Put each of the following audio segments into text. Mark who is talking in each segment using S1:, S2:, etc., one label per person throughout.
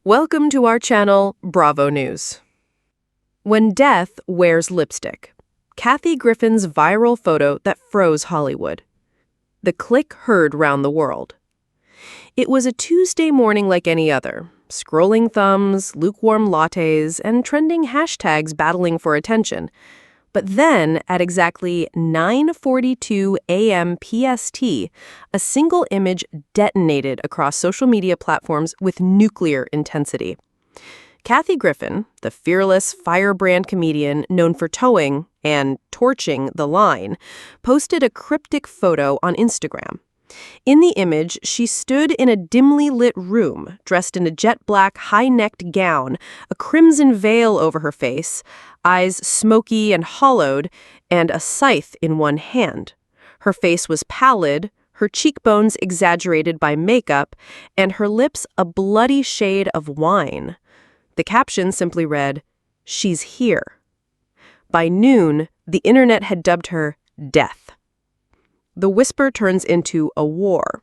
S1: Welcome to our channel, Bravo News. When Death Wears Lipstick. Kathy Griffin's viral photo that froze Hollywood. The click heard round the world. It was a Tuesday morning like any other. Scrolling thumbs, lukewarm lattes, and trending hashtags battling for attention. But then, at exactly 9:42 a.m. PST, a single image detonated across social media platforms with nuclear intensity. Kathy Griffin, the fearless, firebrand comedian known for towing and torching the line, posted a cryptic photo on Instagram. In the image, she stood in a dimly lit room, dressed in a jet black, high-necked gown, a crimson veil over her face, eyes smoky and hollowed, and a scythe in one hand. Her face was pallid, her cheekbones exaggerated by makeup, and her lips a bloody shade of wine. The caption simply read, "She's here." By noon, the internet had dubbed her Death. The whisper turns into a war.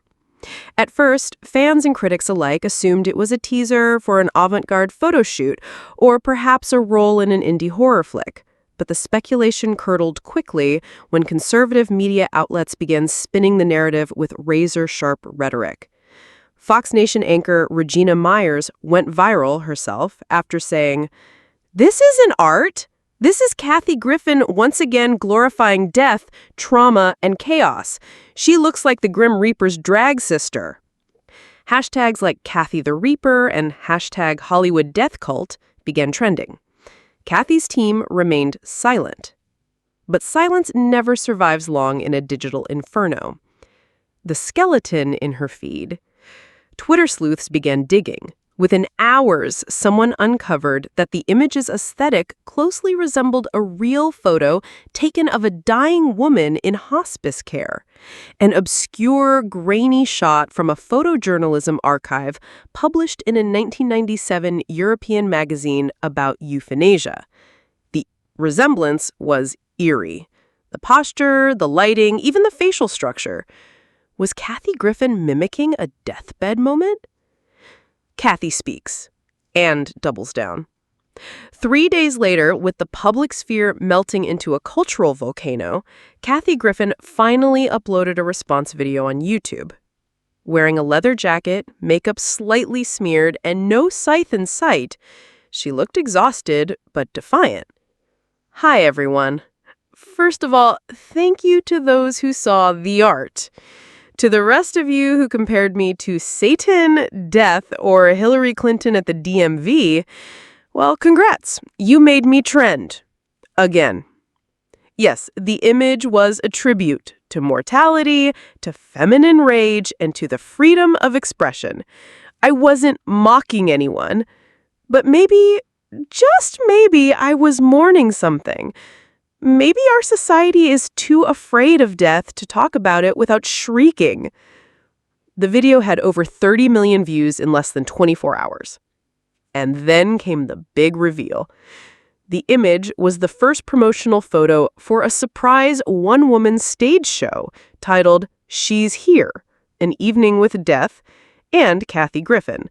S1: At first, fans and critics alike assumed it was a teaser for an avant-garde photo shoot or perhaps a role in an indie horror flick. But the speculation curdled quickly when conservative media outlets began spinning the narrative with razor-sharp rhetoric. Fox Nation anchor Regina Myers went viral herself after saying, "This isn't art. This is Kathy Griffin once again glorifying death, trauma, and chaos. She looks like the Grim Reaper's drag sister." Hashtags like Kathy the Reaper and hashtag Hollywood Death Cult began trending. Kathy's team remained silent. But silence never survives long in a digital inferno. The skeleton in her feed. Twitter sleuths began digging. Within hours, someone uncovered that the image's aesthetic closely resembled a real photo taken of a dying woman in hospice care. An obscure, grainy shot from a photojournalism archive published in a 1997 European magazine about euthanasia. The resemblance was eerie. The posture, the lighting, even the facial structure. Was Kathy Griffin mimicking a deathbed moment? Kathy speaks and doubles down. 3 days later, with the public sphere melting into a cultural volcano, Kathy Griffin finally uploaded a response video on YouTube. Wearing a leather jacket, makeup slightly smeared, and no scythe in sight, she looked exhausted but defiant. "Hi, everyone. First of all, thank you to those who saw the art. To the rest of you who compared me to Satan, death, or Hillary Clinton at the DMV, well, congrats. You made me trend. Again." Yes, the image was a tribute to mortality, to feminine rage, and to the freedom of expression. I wasn't mocking anyone, but maybe, just maybe, I was mourning something. Maybe our society is too afraid of death to talk about it without shrieking. The video had over 30 million views in less than 24 hours. And then came the big reveal. The image was the first promotional photo for a surprise one-woman stage show titled "She's Here, An Evening with Death" and Kathy Griffin,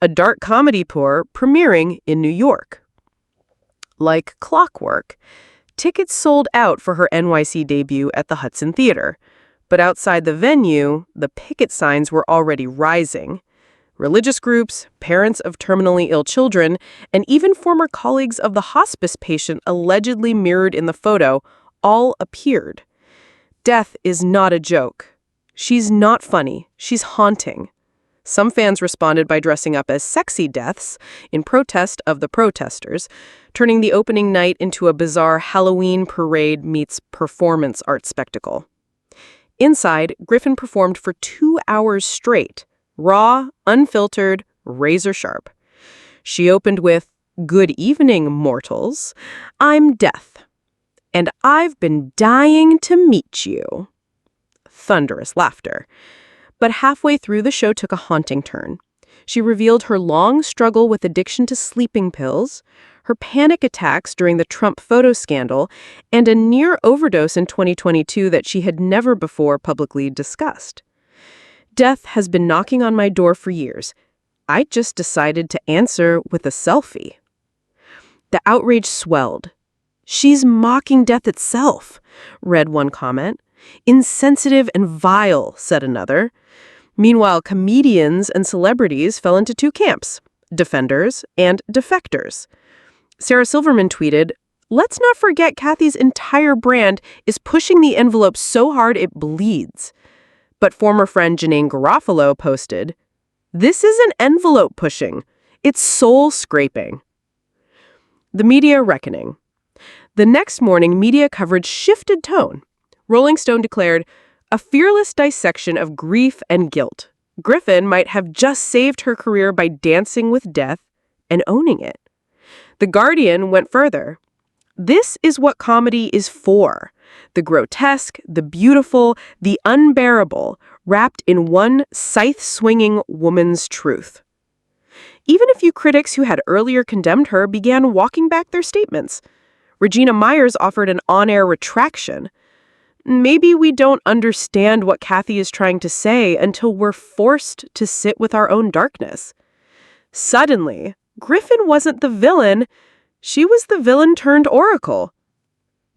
S1: a dark comedy tour premiering in New York. Like clockwork, tickets sold out for her NYC debut at the Hudson Theater. But outside the venue, the picket signs were already rising. Religious groups, parents of terminally ill children, and even former colleagues of the hospice patient allegedly mirrored in the photo all appeared. Death is not a joke. She's not funny. She's haunting. Some fans responded by dressing up as sexy deaths in protest of the protesters, turning the opening night into a bizarre Halloween parade meets performance art spectacle. Inside, Griffin performed for 2 hours straight, raw, unfiltered, razor sharp. She opened with, "Good evening, mortals. I'm Death, and I've been dying to meet you." Thunderous laughter. But halfway through, the show took a haunting turn. She revealed her long struggle with addiction to sleeping pills, her panic attacks during the Trump photo scandal, and a near overdose in 2022 that she had never before publicly discussed. "Death has been knocking on my door for years. I just decided to answer with a selfie. The outrage swelled. She's mocking death itself, read one comment. Insensitive and vile, said another. Meanwhile, comedians and celebrities fell into two camps, defenders and defectors. Sarah Silverman tweeted, "Let's not forget Kathy's entire brand is pushing the envelope so hard it bleeds." But former friend Janine Garofalo posted, "This isn't envelope pushing, it's soul scraping." The media reckoning. The next morning, media coverage shifted tone. Rolling Stone declared, "A fearless dissection of grief and guilt. Griffin might have just saved her career by dancing with death and owning it." The Guardian went further. "This is what comedy is for. The grotesque, the beautiful, the unbearable, wrapped in one scythe-swinging woman's truth." Even a few critics who had earlier condemned her began walking back their statements. Regina Myers offered an on-air retraction. "Maybe we don't understand what Kathy is trying to say until we're forced to sit with our own darkness." Suddenly, Griffin wasn't the villain. She was the villain turned oracle.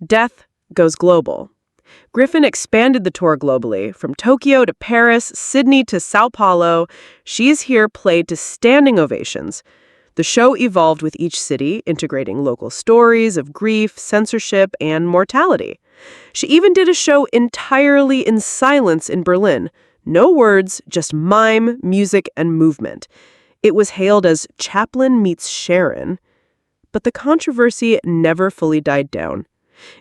S1: Death goes global. Griffin expanded the tour globally, from Tokyo to Paris, Sydney to Sao Paulo. She's Here played to standing ovations. The show evolved with each city, integrating local stories of grief, censorship, and mortality. She even did a show entirely in silence in Berlin. No words, just mime, music, and movement. It was hailed as Chaplin meets Sharon. But the controversy never fully died down.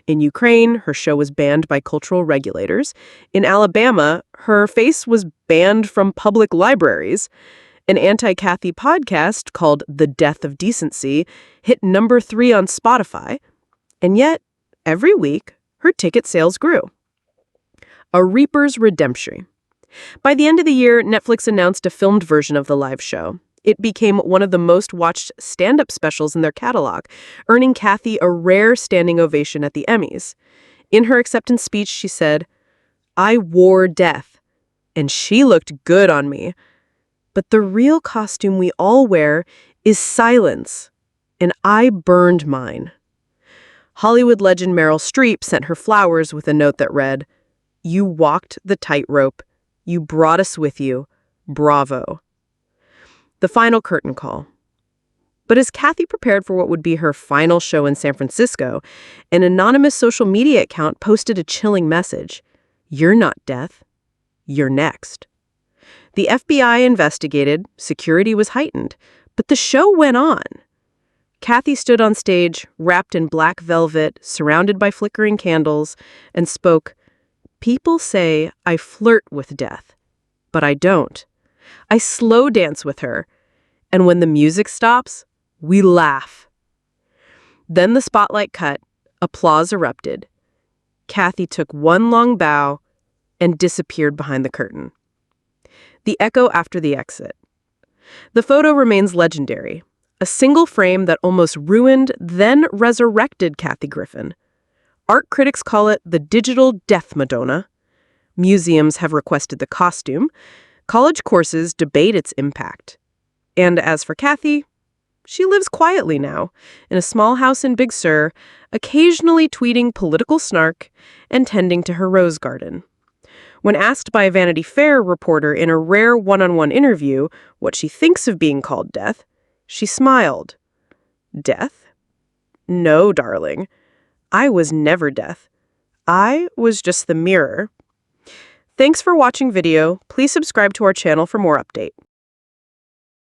S1: In Ukraine, her show was banned by cultural regulators. In Alabama, her face was banned from public libraries. An anti-Kathy podcast called The Death of Decency hit number 3 on Spotify. And yet, every week, her ticket sales grew. A Reaper's Redemption. By the end of the year, Netflix announced a filmed version of the live show. It became one of the most watched stand-up specials in their catalog, earning Kathy a rare standing ovation at the Emmys. In her acceptance speech, she said, "I wore death, and she looked good on me. But the real costume we all wear is silence, and I burned mine." Hollywood legend Meryl Streep sent her flowers with a note that read, "You walked the tightrope. You brought us with you. Bravo." The final curtain call. But as Kathy prepared for what would be her final show in San Francisco, an anonymous social media account posted a chilling message. "You're not death. You're next." The FBI investigated, security was heightened, but the show went on. Kathy stood on stage, wrapped in black velvet, surrounded by flickering candles, and spoke, "People say I flirt with death, but I don't. I slow dance with her, and when the music stops, we laugh." Then the spotlight cut, applause erupted. Kathy took one long bow and disappeared behind the curtain. The echo after the exit. The photo remains legendary, a single frame that almost ruined, then resurrected Kathy Griffin. Art critics call it the digital death Madonna. Museums have requested the costume. College courses debate its impact. And as for Kathy, she lives quietly now, in a small house in Big Sur, occasionally tweeting political snark and tending to her rose garden. When asked by a Vanity Fair reporter in a rare one-on-one interview what she thinks of being called death, she smiled. "Death? No, darling. I was never death. I was just the mirror." Thanks for watching video. Please subscribe to our channel for more update.